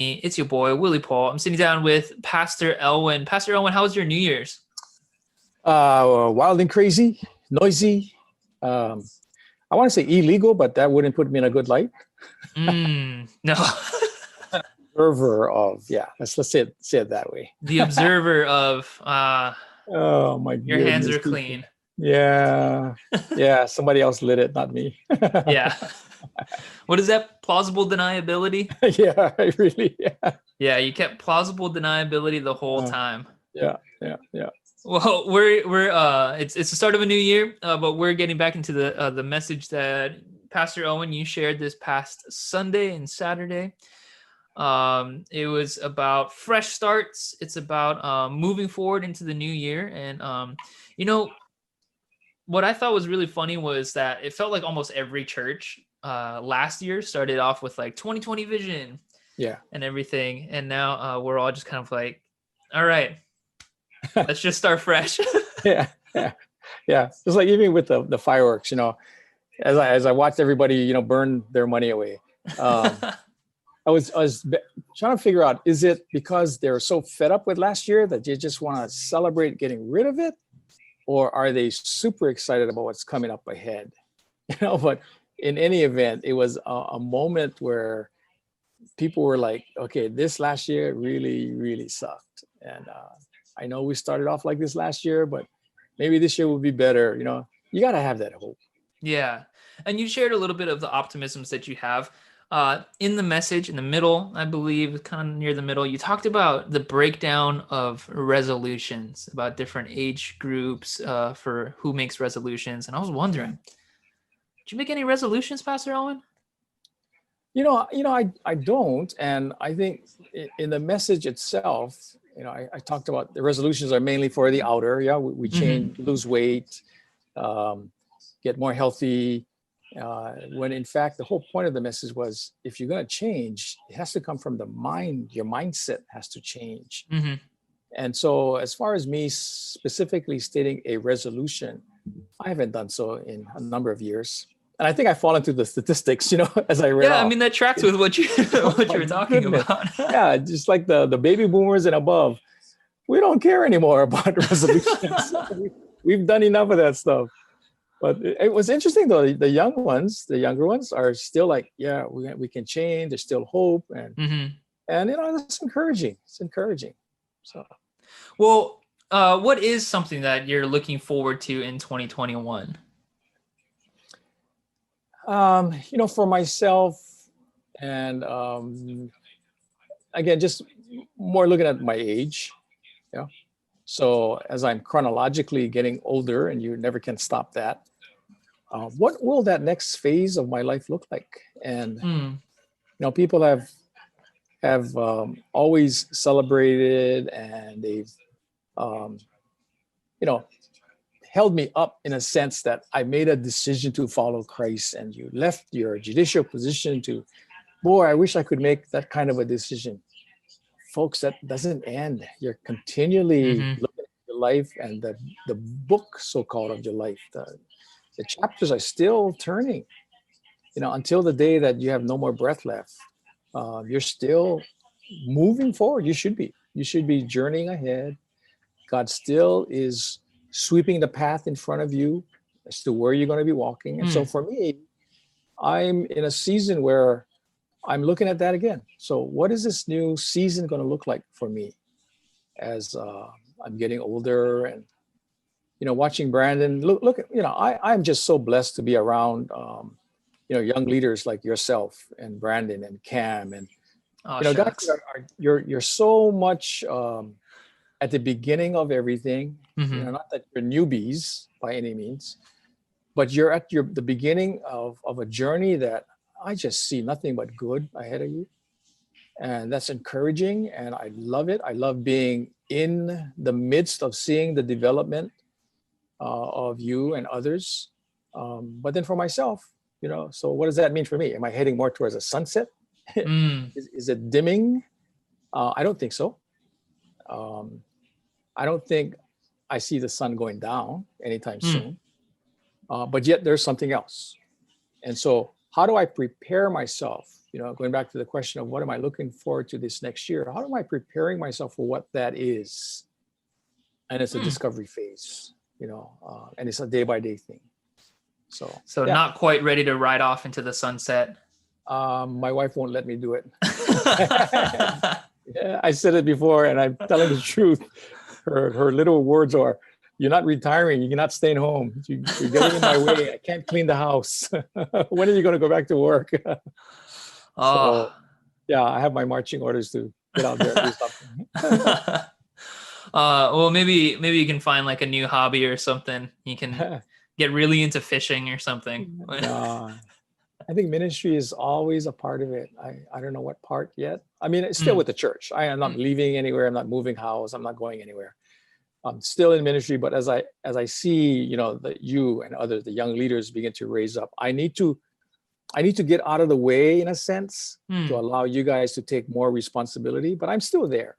It's your boy, Willie Paul. I'm sitting down with Pastor Elwin. Pastor Elwin, how was your New Year's? Wild and crazy, noisy. Um, I want to say illegal, but that wouldn't put me in a good light. No. Observer of, yeah, let's say it that way. The observer of Oh my your hands goodness. are clean. Yeah. Yeah. Somebody else lit it, not me. Yeah. What is that? Plausible deniability? Yeah, really. Yeah. Yeah, you kept plausible deniability the whole time. Yeah. Well, it's the start of a new year, but we're getting back into the message that Pastor Owen you shared this past Sunday and Saturday. It was about fresh starts. It's about moving forward into the new year, and what I thought was really funny was that it felt like almost every church last year started off with like 2020 vision, and everything, and now we're all just kind of like, all right. Let's just start fresh. Yeah. It's like even with the fireworks, as I watched everybody, burn their money away. I was trying to figure out, is it because they're so fed up with last year that they just want to celebrate getting rid of it? Or are they super excited about what's coming up ahead? But in any event, it was a moment where people were like, okay, this last year really, really sucked. And I know we started off like this last year, but maybe this year will be better. You got to have that hope. Yeah. And you shared a little bit of the optimisms that you have in the message in the middle, I believe, kind of near the middle. You talked about the breakdown of resolutions, about different age groups for who makes resolutions. And I was wondering, did you make any resolutions, Pastor Owen? I don't. And I think in the message itself, I talked about the resolutions are mainly for the outer. Yeah, we change, lose weight, get more healthy. When in fact, the whole point of the message was, if you're going to change, it has to come from the mind. Your mindset has to change. And so as far as me specifically stating a resolution, I haven't done so in a number of years. And I think I fall into the statistics, as I read. Yeah, I mean, that tracks with what you were talking about. Yeah, just like the baby boomers and above, we don't care anymore about resolutions. We've done enough of that stuff. But it was interesting though. The younger ones are still like, yeah, we can change. There's still hope, and it's encouraging. It's encouraging. So, well, what is something that you're looking forward to in 2021? For myself, and again, just more looking at my age. Yeah. So as I'm chronologically getting older, and you never can stop that, what will that next phase of my life look like? And people have always celebrated, and they've held me up in a sense that I made a decision to follow Christ, and you left your judicial position to, boy, I wish I could make that kind of a decision. Folks, that doesn't end. You're continually looking at your life, and the book, so-called, of your life. The chapters are still turning, until the day that you have no more breath left. You're still moving forward. You should be journeying ahead. God still is sweeping the path in front of you as to where you're going to be walking. And so for me, I'm in a season where I'm looking at that again. So what is this new season going to look like for me as I'm getting older, and, watching Brandon look, I'm just so blessed to be around, young leaders like yourself and Brandon and Cam, and, guys you're so much, at the beginning of everything. Not that you're newbies by any means, but you're at the beginning of a journey that I just see nothing but good ahead of you. And that's encouraging, and I love it. I love being in the midst of seeing the development of you and others. But then for myself, so what does that mean for me? Am I heading more towards a sunset? Is it dimming? I don't think so. I don't think I see the sun going down anytime soon. But yet there's something else. And so how do I prepare myself going back to the question of what am I looking forward to this next year? How am I preparing myself for what that is? And it's a Hmm. discovery phase, and it's a day by day thing. So So yeah, not quite ready to ride off into the sunset. my wife won't let me do it. Yeah, I said it before, and I'm telling the truth. Her little words are, "You're not retiring. You're not staying home. You're getting in my way. I can't clean the house. When are you going to go back to work?" So Oh. yeah, I have my marching orders to get out there and do something. Well, maybe you can find like a new hobby or something. You can get really into fishing or something. No, I think ministry is always a part of it. I don't know what part yet. I mean, it's still Mm, with the church. I am not mm, leaving anywhere. I'm not moving house. I'm not going anywhere. I'm still in ministry, but as I see, that you and others, the young leaders begin to raise up, I need to get out of the way in a sense to mm. allow you guys to take more responsibility, but I'm still there.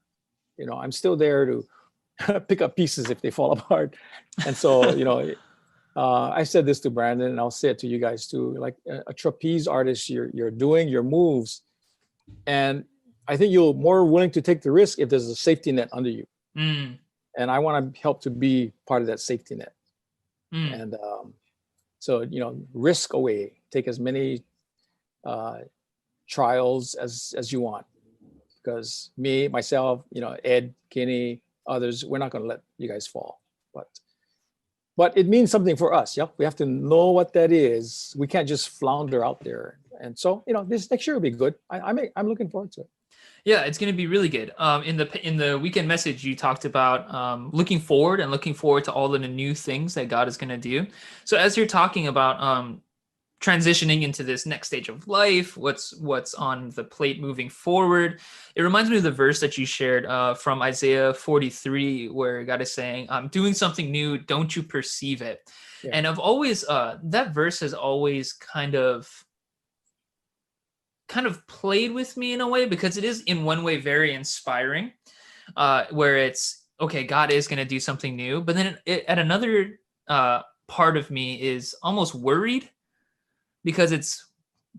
I'm still there to pick up pieces if they fall apart. And so, I said this to Brandon, and I'll say it to you guys too. Like a trapeze artist, you're doing your moves, and I think you're more willing to take the risk if there's a safety net under you. Mm, And I want to help to be part of that safety net. mm. And so, risk away, take as many uh, trials as you want, because me, myself, Ed, Kenny, others, we're not going to let you guys fall. But it means something for us. Yep, we have to know what that is. We can't just flounder out there. And so, this next year will be good. I'm looking forward to it. Yeah, it's going to be really good. In the weekend message, you talked about looking forward and looking forward to all the new things that God is going to do. So as you're talking about transitioning into this next stage of life, what's on the plate moving forward, it reminds me of the verse that you shared from Isaiah 43, where God is saying, "I'm doing something new. Don't you perceive it?" Yeah. And I've always that verse has always kind of played with me in a way, because it is in one way very inspiring, where it's okay, God is going to do something new, but then at another part of me is almost worried, because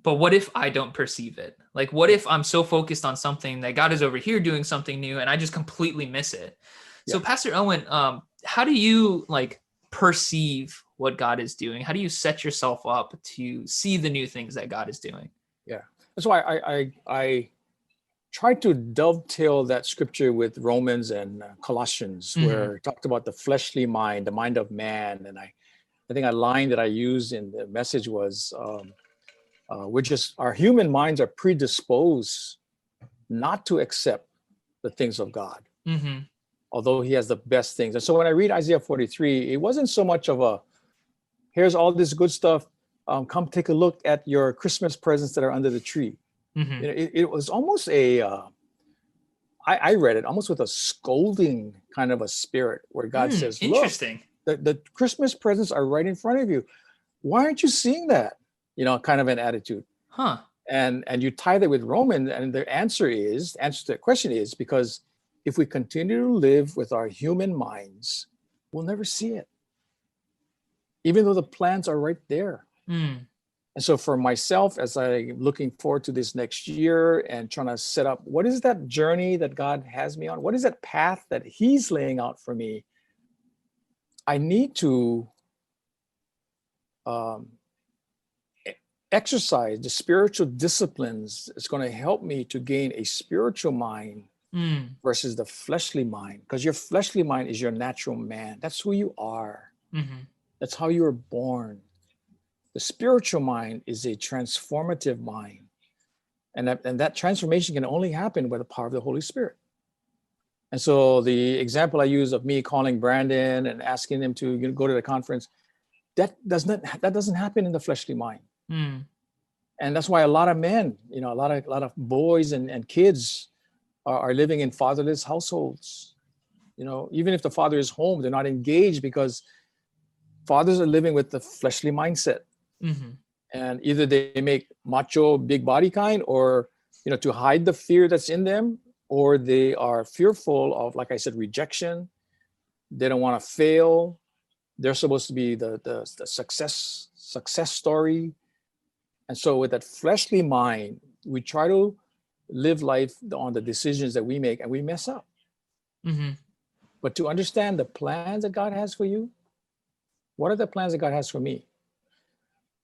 but what if I don't perceive it? Like, what Yeah. if I'm so focused on something that God is over here doing something new and I just completely miss it? So Yeah. Pastor Owen, how do you like perceive what God is doing? How do you set yourself up to see the new things that God is doing? Yeah. That's why I try to dovetail that scripture with Romans and Colossians, Mm-hmm. where it talked about the fleshly mind, the mind of man. And I think a line that I used in the message was, our human minds are predisposed not to accept the things of God, Mm-hmm. although He has the best things. And so when I read Isaiah 43, it wasn't so much of here's all this good stuff. Come take a look at your Christmas presents that are under the tree. Mm-hmm. It was almost I read it almost with a scolding kind of a spirit, where God says, look, Interesting. the Christmas presents are right in front of you. Why aren't you seeing that? Kind of an attitude. Huh. And you tie that with Roman, and the answer to the question is, because if we continue to live with our human minds, we'll never see it, even though the plans are right there. Mm. And so for myself, as I'm looking forward to this next year and trying to set up, what is that journey that God has me on? What is that path that He's laying out for me? I need to um, exercise the spiritual disciplines that's going to help me to gain a spiritual mind Mm. versus the fleshly mind. Because your fleshly mind is your natural man. That's who you are. Mm-hmm. That's how you were born. The spiritual mind is a transformative mind. And that transformation can only happen by the power of the Holy Spirit. And so the example I use of me calling Brandon and asking him to go to the conference, that doesn't happen in the fleshly mind. Mm. And that's why a lot of men, a lot of boys and kids are living in fatherless households. Even if the father is home, they're not engaged, because fathers are living with the fleshly mindset. Mm-hmm. And either they make macho, big body kind, or to hide the fear that's in them, or they are fearful of, like I said, rejection. They don't want to fail. They're supposed to be the success story. And so with that fleshly mind, we try to live life on the decisions that we make, and we mess up. Hmm. But to understand the plans that God has for you, what are the plans that God has for me?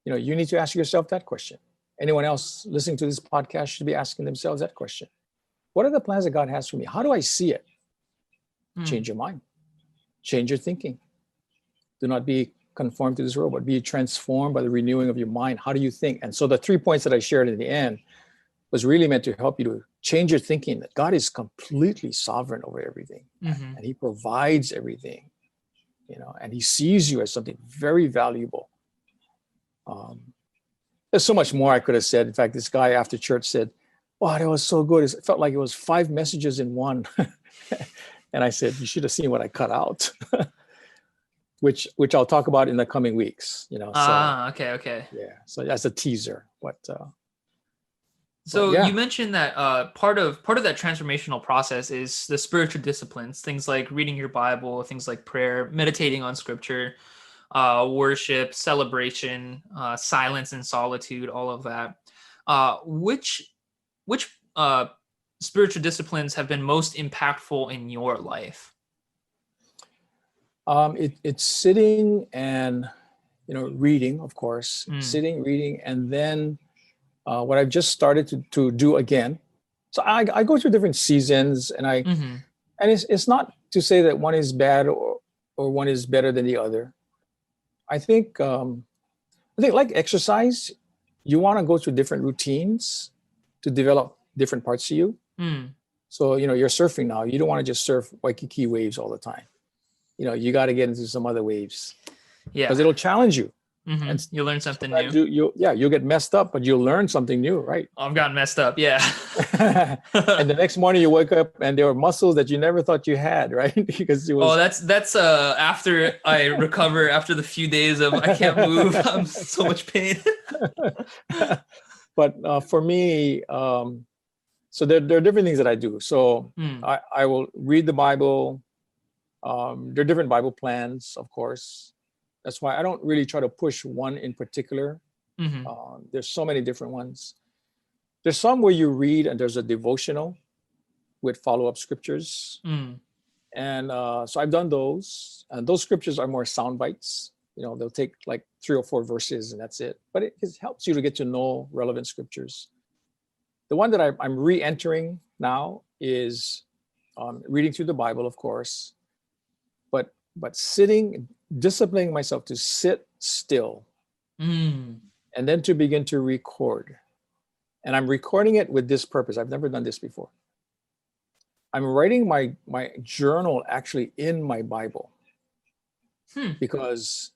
You need to ask yourself that question. Anyone else listening to this podcast should be asking themselves that question. What are the plans that God has for me? How do I see it? Mm. Change your mind, change your thinking. Do not be conformed to this world, but be transformed by the renewing of your mind. How do you think? And so the 3 points that I shared in the end was really meant to help you to change your thinking that God is completely sovereign over everything, Hmm. and he provides everything, and he sees you as something very valuable. Um, there's so much more I could have said. In fact, this guy after church said, "Wow, that was so good. It felt like it was 5 messages in one." And I said, "You should have seen what I cut out," which I'll talk about in the coming weeks. So Ah, okay, okay. yeah, so that's a teaser. But So you yeah, mentioned that part of that transformational process is the spiritual disciplines, things like reading your Bible, things like prayer, meditating on scripture, worship, celebration, silence and solitude, all of that. Which spiritual disciplines have been most impactful in your life? it's sitting and reading, of course, Mm. sitting, reading, and then what I've just started to do again. So I go through different seasons, Hmm. and it's not to say that one is bad or one is better than the other. I think like exercise, you want to go through different routines to develop different parts of you. Mm. So you're surfing now. You don't want to just surf Waikiki waves all the time. You got to get into some other waves because Yeah. it'll challenge you. Hmm. And You learn something sometimes new. you'll get messed up, but you'll learn something new, right? I've gotten messed up. Yeah. And the next morning you wake up and there are muscles that you never thought you had, right? Because it Oh, was that's after I recover after the few days of I can't move. I'm so much pain. but for me, so there are different things that I do. So Mm. I will read the Bible. There are different Bible plans, of course. That's why I don't really try to push one in particular. Hmm. There's so many different ones. There's some where you read and there's a devotional with follow-up scriptures. Mm. And so I've done those. And those scriptures are more sound bites. They'll take like 3 or 4 verses and that's it. But it helps you to get to know relevant scriptures. The one that I'm re-entering now is reading through the Bible, of course, but sitting, disciplining myself to sit still Mm. and then to begin to record. And I'm recording it with this purpose. I've never done this before. I'm writing my journal actually in my Bible Hmm. because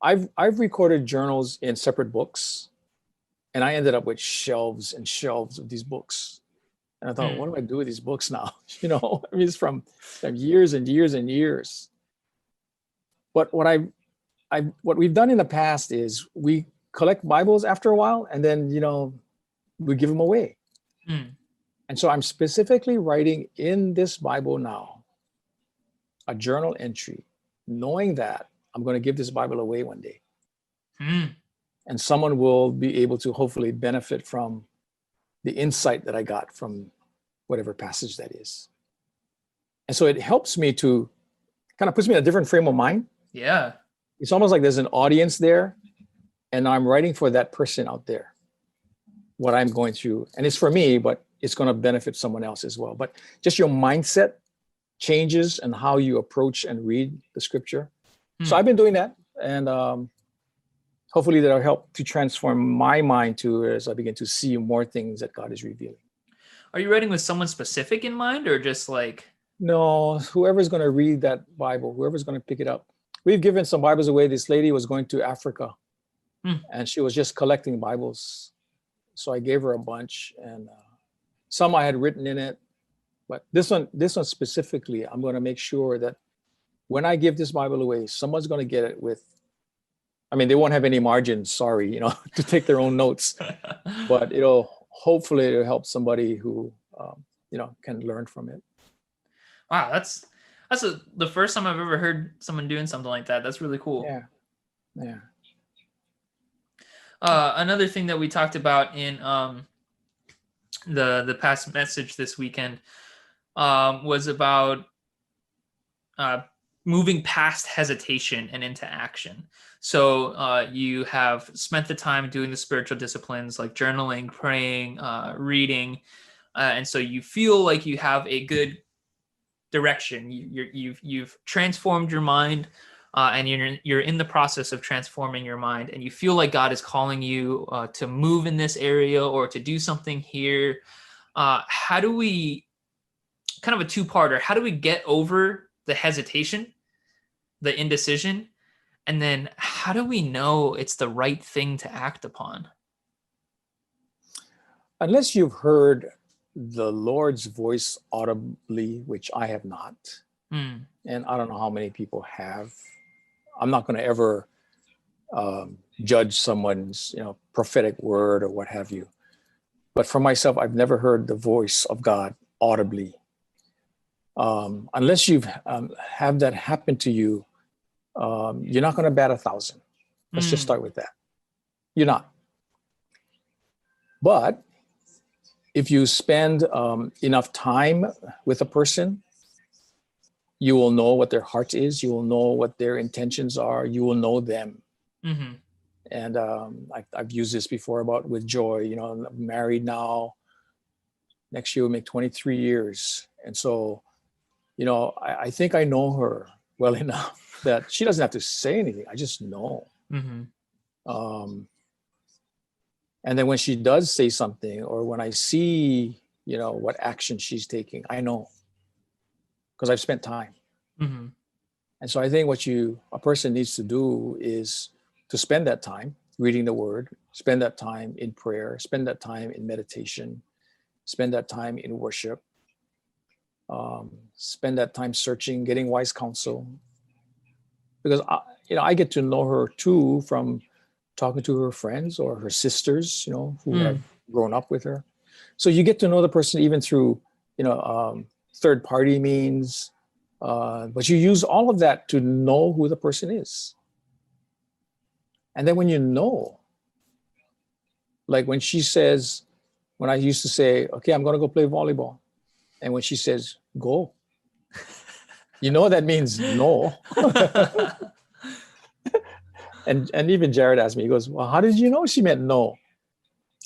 I've recorded journals in separate books, and I ended up with shelves and shelves of these books. And I thought, what Mm. do I do with these books now? I mean, it's from years and years and years. But what we've done in the past is we collect Bibles after a while, and then we give them away. Mm. And so I'm specifically writing in this Bible now a journal entry, knowing that I'm going to give this Bible away one day. Mm. And someone will be able to hopefully benefit from the insight that I got from whatever passage that is. And so it helps me to kind of puts me in a different frame of mind. Yeah. It's almost like there's an audience there, and I'm writing for that person out there, what I'm going through. And it's for me, but it's going to benefit someone else as well. But just your mindset changes and how you approach and read the scripture. So Mm. I've been doing that. And hopefully that'll help to transform my mind too as I begin to see more things that God is revealing. Are you writing with someone specific in mind or just like, No, whoever's going to read that Bible, whoever's going to pick it up. We've given some Bibles away. This lady was going to Africa mm. and she was just collecting Bibles. So I gave her a bunch, and some I had written in it. But this one specifically, I'm going to make sure that when I give this Bible away, someone's going to get it with, I mean, they won't have any margins, sorry, to take their own notes, but hopefully it'll help somebody who, can learn from it. Wow, that's the first time I've ever heard someone doing something like that. That's really cool. Yeah. Yeah. Another thing that we talked about in the past message this weekend was about uh, moving past hesitation and into action. So you have spent the time doing the spiritual disciplines like journaling, praying, reading, and so you feel like you have a good direction. You've transformed your mind, and you're in the process of transforming your mind, and you feel like God is calling you to move in this area or to do something here. How do we kind of a two-parter? How do we get over the hesitation, the indecision, and then how do we know it's the right thing to act upon? Unless you've heard the Lord's voice audibly, which I have not, Mm, and I don't know how many people have. I'm not going to ever judge someone's, prophetic word or what have you. But for myself, I've never heard the voice of God audibly. Unless you've have that happen to you, you're not going to bat 1,000. Let's just mm, start with that. You're not. But if you spend enough time with a person, you will know what their heart is. You will know what their intentions are. You will know them. mm-hmm, And I've used this before about with Joy. I'm married now. Next year we'll make 23 years. And so, I think I know her well enough that she doesn't have to say anything. I just know. mm-hmm, Um, and then when she does say something, or when I see, what action she's taking, I know because I've spent time. mm-hmm, And so I think what a person needs to do is to spend that time reading the word, spend that time in prayer, spend that time in meditation, spend that time in worship, spend that time searching, getting wise counsel. Because I get to know her too from talking to her friends or her sisters, who have mm, grown up with her. So you get to know the person even through, third party means, but you use all of that to know who the person is. And then when you know, like when I used to say, okay, I'm going to go play volleyball. And when she says, go, that means no. And even Jared asked me, he goes, well, how did you know she meant no?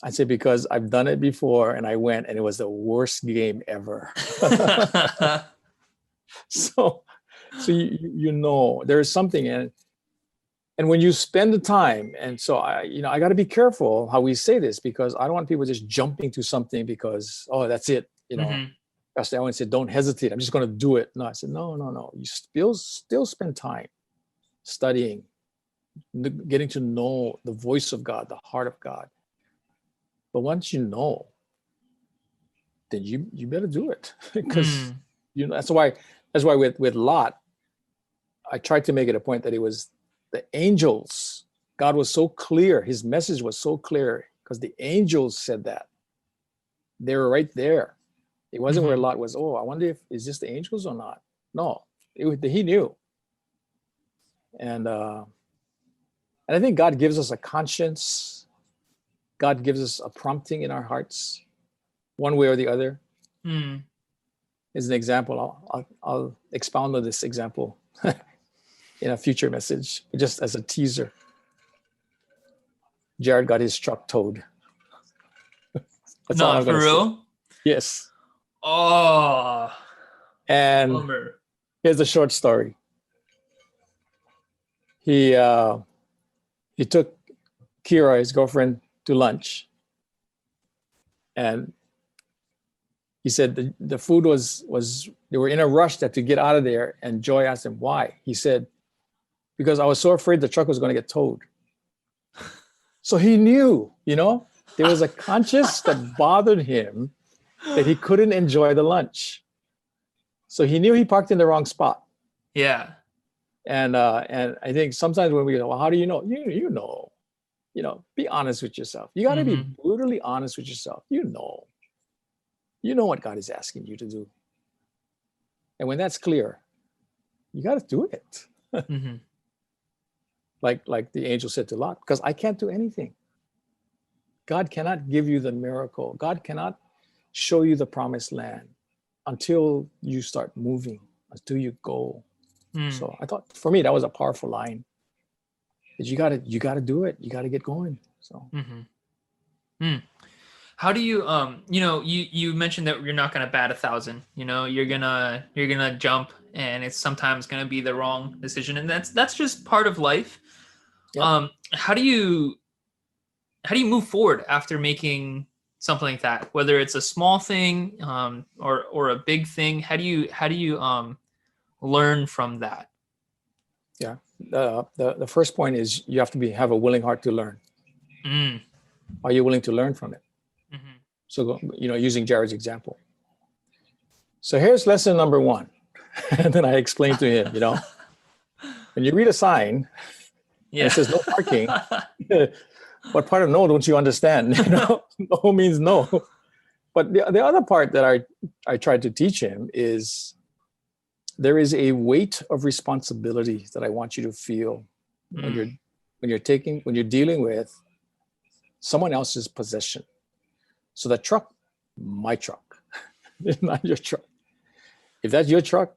I said, because I've done it before and I went and it was the worst game ever. so there's something in, and when you spend the time, and so I got to be careful how we say this, because I don't want people just jumping to something because, oh, that's it. mm-hmm, Pastor Allen said, don't hesitate. I'm just going to do it. No, I said, no. You still spend time studying, getting to know the voice of God, the heart of God. But once you know, then you better do it because mm, that's why with Lot, I tried to make it a point that it was the angels. God was so clear. His message was so clear because the angels said that. They were right there. It wasn't where mm-hmm, Lot was, oh, I wonder if is this the angels or not. No, he knew. And I think God gives us a conscience. God gives us a prompting in our hearts, one way or the other. mm. Is an example. I'll expound on this example in a future message, just as a teaser. Jared got his truck towed. That's all Not I'm going for to say. real? Yes. Oh, And bummer. here's a short story. He took Kira, his girlfriend, to lunch, and he said the food was they were in a rush to get out of there. And Joy asked him why. He said, because I was so afraid the truck was going to get towed. So he knew, there was a conscience that bothered him that he couldn't enjoy the lunch. So he knew he parked in the wrong spot. Yeah. And I think sometimes when we go, well, how do you know? Be honest with yourself. You got to be Mm-hmm. brutally honest with yourself. You know what God is asking you to do. And when that's clear, you got to do it. Mm-hmm. Like the angel said to Lot, because I can't do anything. God cannot give you the miracle. God cannot show you the promised land until you start moving, until you go. Mm. So I thought for me that was a powerful line. That you gotta do it. You gotta get going. So Mm-hmm. Mm. How do you you mentioned that you're not gonna bat 1,000. You're gonna jump, and it's sometimes gonna be the wrong decision, and that's just part of life. yep. How do you move forward after making something like that? Whether it's a small thing, or a big thing, how do you learn from that? Yeah. The first point is you have to have a willing heart to learn. Mm. Are you willing to learn from it? Mm-hmm. So using Jared's example. So here's lesson number one. And then I explained to him, when you read a sign and Yeah. it says no parking, what part of no don't you understand? No means no. But the other part that I tried to teach him is there is a weight of responsibility that I want you to feel when Mm. you're dealing with someone else's possession. So the truck, my truck, it's not your truck. If that's your truck,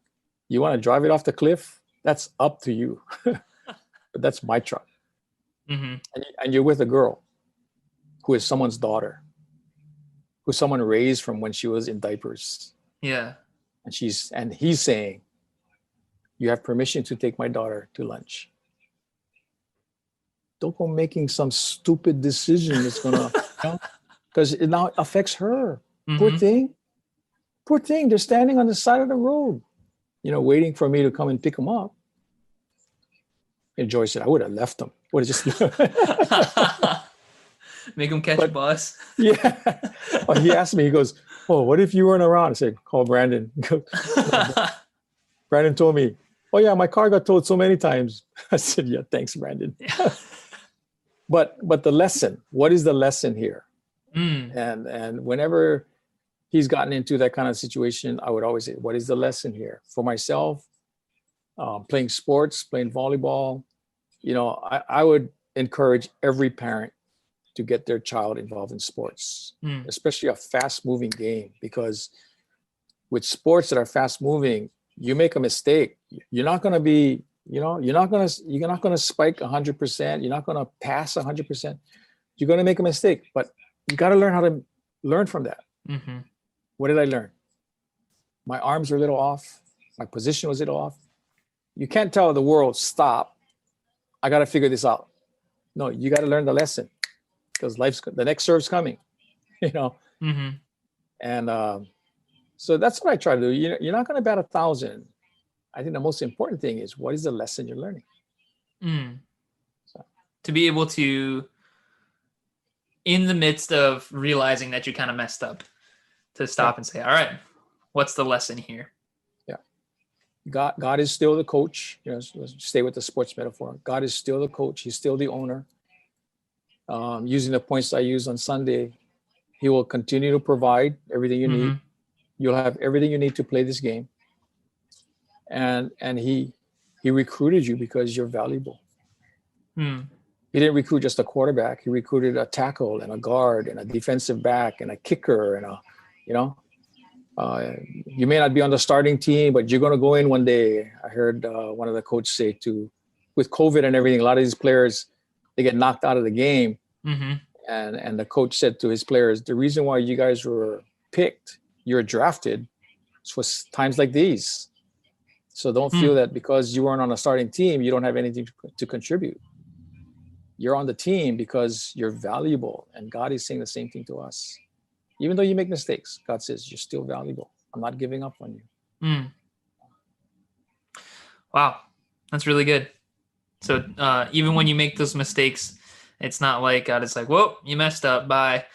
you want to drive it off the cliff, that's up to you. But that's my truck. Mm-hmm. And you're with a girl who is someone's daughter, who someone raised from when she was in diapers. Yeah. And he's saying, you have permission to take my daughter to lunch. Don't go making some stupid decision that's gonna, because it now affects her. Poor Mm-hmm. thing. Poor thing. They're standing on the side of the road, waiting for me to come and pick them up. And Joy said, I would have left them. Would have just Make them catch a but bus. yeah. Oh, he asked me, he goes, oh, what if you weren't around? I said, call Brandon. Brandon told me, oh yeah, my car got towed so many times. I said, yeah, thanks, Brandon. But the lesson, what is the lesson here? Mm. And whenever he's gotten into that kind of situation, I would always say, what is the lesson here? For myself, playing sports, playing volleyball, I would encourage every parent to get their child involved in sports, Mm. especially a fast moving game, because with sports that are fast moving, you make a mistake, you're not going to be, you're not going to spike 100%. You're not going to pass 100%. You're going to make a mistake, but you got to learn how to learn from that. Mm-hmm. What did I learn? My arms are a little off. My position was a little off. You can't tell the world, stop. I got to figure this out. No, you got to learn the lesson, because the next serve's coming, Mm-hmm. And so that's what I try to do. You're not going to bat 1,000. I think the most important thing is, what is the lesson you're learning? Mm. So. To be able to, in the midst of realizing that you kind of messed up, to stop and say, all right, what's the lesson here? Yeah. God is still the coach. Let's stay with the sports metaphor. God is still the coach. He's still the owner. Using the points I used on Sunday, he will continue to provide everything you Mm-hmm. need. You'll have everything you need to play this game. And he recruited you because you're valuable. Mm. He didn't recruit just a quarterback. He recruited a tackle and a guard and a defensive back and a kicker and you may not be on the starting team, but you're going to go in one day. I heard one of the coaches say with COVID and everything, a lot of these players, they get knocked out of the game. Mm-hmm. And the coach said to his players, the reason why you guys were picked, you're drafted, for times like these. So don't feel that because you weren't on a starting team, you don't have anything to contribute. You're on the team because you're valuable. And God is saying the same thing to us. Even though you make mistakes, God says, you're still valuable. I'm not giving up on you. Mm. Wow. That's really good. So even when you make those mistakes, it's not like God is like, whoa, you messed up, bye.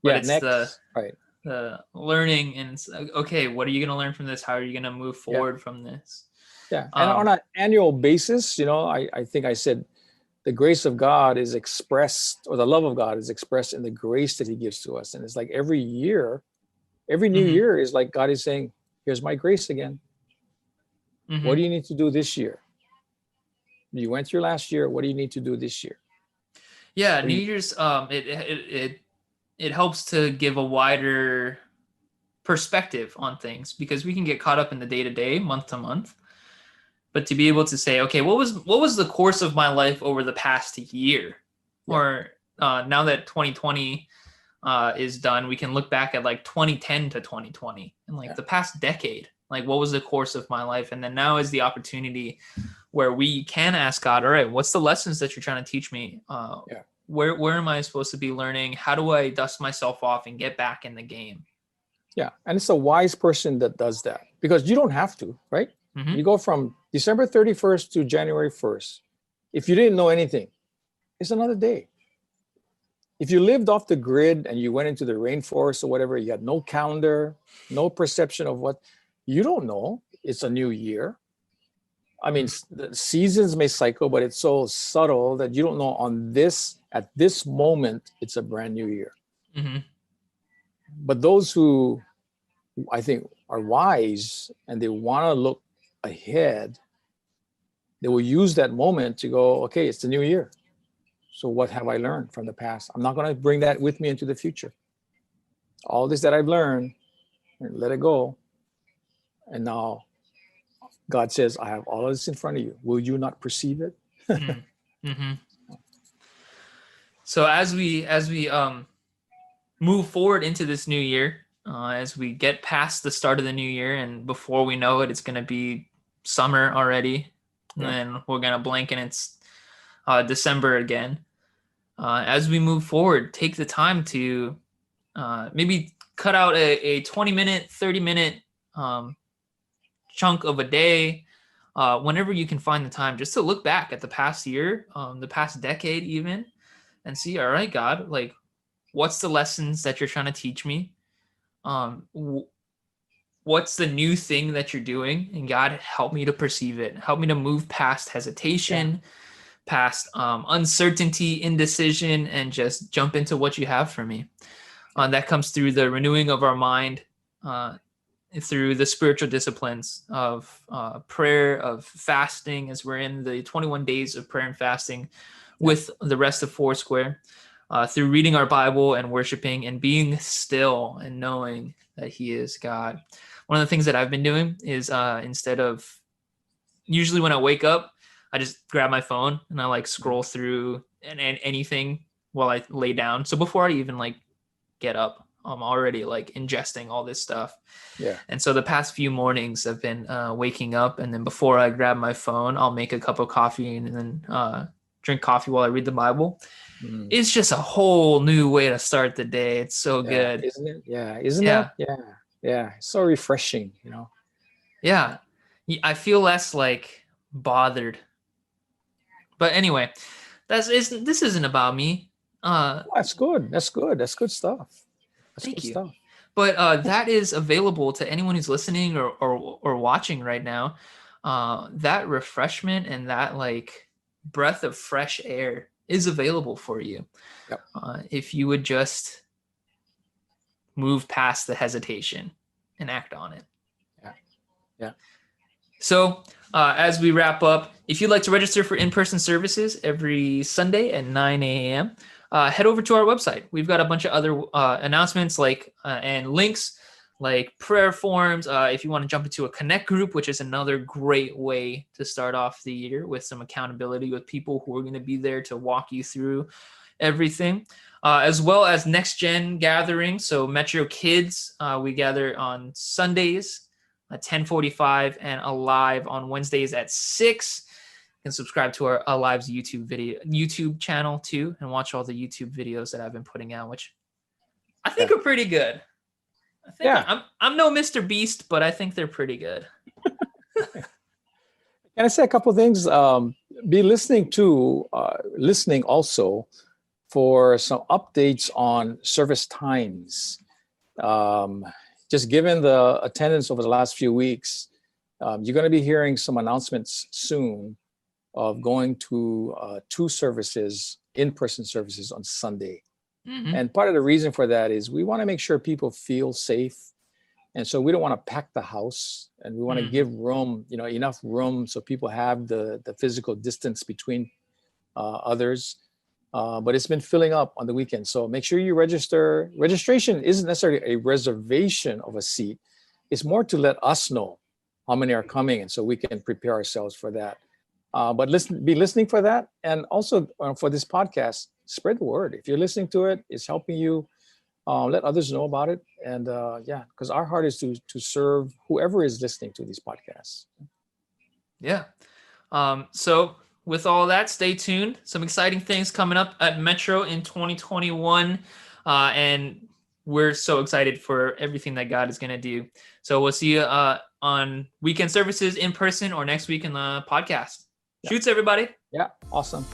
But it's next. the learning, and it's okay, what are you going to learn from this? How are you going to move forward from this? Yeah. And on an annual basis, I think I said the grace of God is expressed, or the love of God is expressed in the grace that he gives to us. And it's like every year, every new year is like God is saying, here's my grace again. Mm-hmm. What do you need to do this year? You went through last year. What do you need to do this year? Yeah, New Year's, it helps to give a wider perspective on things, because we can get caught up in the day to day, month to month. But to be able to say, okay, what was the course of my life over the past year, Yeah. or now that 2020 is done, we can look back at like 2010 to 2020 and like Yeah. the past decade. Like, what was the course of my life? And then now is the opportunity where we can ask God, all right, what's the lessons that you're trying to teach me? Yeah. Where am I supposed to be learning? How do I dust myself off and get back in the game? Yeah. And it's a wise person that does that, because you don't have to, right? Mm-hmm. You go from December 31st to January 1st. If you didn't know anything, it's another day. If you lived off the grid and you went into the rainforest or whatever, you had no calendar, no perception of what, you don't know. It's a new year. I mean, the seasons may cycle, but it's so subtle that you don't know at this moment, it's a brand new year. Mm-hmm. But those who I think are wise and they want to look ahead, they will use that moment to go, okay, it's the new year. So what have I learned from the past? I'm not going to bring that with me into the future. All this that I've learned, let it go. And now God says, I have all of this in front of you. Will you not perceive it? Mm-hmm. So as we move forward into this new year, as we get past the start of the new year, and before we know it, it's going to be summer already, and Yeah. then we're going to blink and it's December again. As we move forward, take the time to maybe cut out a 20-minute, 30-minute chunk of a day, whenever you can find the time, just to look back at the past year, the past decade even, and see, all right, God, like, what's the lessons that you're trying to teach me? What's the new thing that you're doing? And God, help me to perceive it. Help me to move past Yeah. hesitation, past uncertainty, indecision, and just jump into what you have for me. That comes through the renewing of our mind, through the spiritual disciplines of prayer, of fasting, as we're in the 21 days of prayer and fasting with the rest of Foursquare, through reading our Bible and worshiping and being still and knowing that He is God. One of the things that I've been doing is instead of, usually when I wake up, I just grab my phone and I like scroll through and anything while I lay down. So before I even like get up, I'm already like ingesting all this stuff. Yeah. And so the past few mornings I've been waking up, and then before I grab my phone, I'll make a cup of coffee and then drink coffee while I read the Bible. Mm. It's just a whole new way to start the day. It's so Yeah. good. Isn't it? Yeah. Isn't Yeah. that? Yeah. Yeah. It's so refreshing, you know? Yeah. I feel less like bothered. But anyway, this isn't about me. Oh, that's good. That's good. That's good stuff. That's Thank good you. stuff. But that is available to anyone who's listening or watching right now. That refreshment and that like breath of fresh air is available for you. Yep. If you would just move past the hesitation and act on it. Yeah. Yeah. So as we wrap up, if you'd like to register for in-person services every Sunday at 9 a.m., head over to our website. We've got a bunch of other announcements like and links like prayer forms. If you want to jump into a connect group, which is another great way to start off the year with some accountability with people who are going to be there to walk you through everything, as well as next gen gatherings. So Metro Kids, we gather on Sundays at 10:45 and Alive on Wednesdays at 6. You can subscribe to our Alive's YouTube channel too, and watch all the YouTube videos that I've been putting out, which I think are pretty good. I think Yeah. I'm no Mr. Beast, but I think they're pretty good. Can I say a couple of things? Be listening also for some updates on service times. Just given the attendance over the last few weeks, you're going to be hearing some announcements soon of going to 2 services, in-person services on Sunday. Mm-hmm. And part of the reason for that is we want to make sure people feel safe. And so we don't want to pack the house, and we want to give room, enough room so people have the physical distance between others. but it's been filling up on the weekend. So make sure you register. Registration isn't necessarily a reservation of a seat. It's more to let us know how many are coming, and so we can prepare ourselves for that. But be listening for that, and also for this podcast, spread the word. If you're listening to it, it's helping you. Let others know about it, and yeah, because our heart is to serve whoever is listening to these podcasts. Yeah. So with all that, stay tuned. Some exciting things coming up at Metro in 2021. And we're so excited for everything that God is going to do. So we'll see you on weekend services in person or next week in the podcast. Yeah. Shoots, everybody. Yeah, awesome.